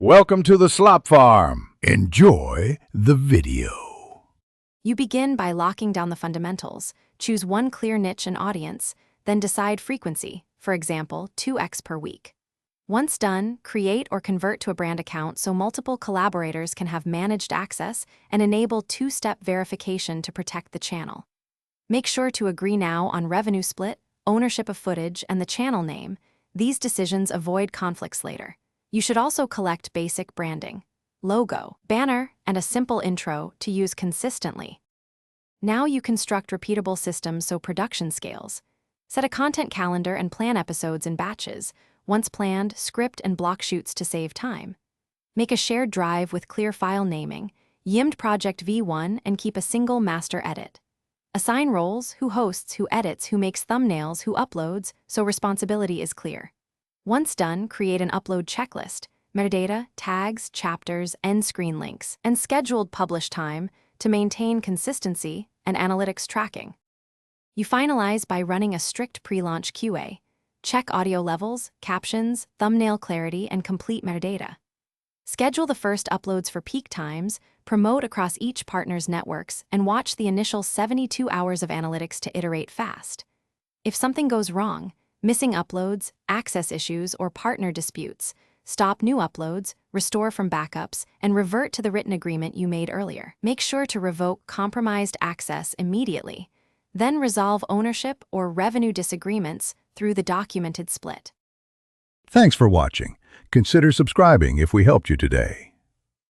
Welcome to the Slop Farm. Enjoy the video. You begin by locking down the fundamentals. Choose one clear niche and audience, then decide frequency, for example, 2x per week. Once done, create or convert to a brand account so multiple collaborators can have managed access and enable two-step verification to protect the channel. Make sure to agree now on revenue split, ownership of footage, and the channel name. These decisions avoid conflicts later. You should also collect basic branding, logo, banner, and a simple intro to use consistently. Now you construct repeatable systems so production scales. Set a content calendar and plan episodes in batches. Once planned, script and block shoots to save time. Make a shared drive with clear file naming, yimmed project V1, and keep a single master edit. Assign roles, who hosts, who edits, who makes thumbnails, who uploads, so responsibility is clear. Once done, create an upload checklist, metadata, tags, chapters, end screen links, and scheduled publish time to maintain consistency and analytics tracking. You finalize by running a strict pre-launch QA. Check audio levels, captions, thumbnail clarity, and complete metadata. Schedule the first uploads for peak times, promote across each partner's networks, and watch the initial 72 hours of analytics to iterate fast. If something goes wrong, missing uploads, access issues, or partner disputes, stop new uploads, restore from backups, and revert to the written agreement you made earlier. Make sure to revoke compromised access immediately. Then resolve ownership or revenue disagreements through the documented split. Thanks for watching. Consider subscribing if we helped you today.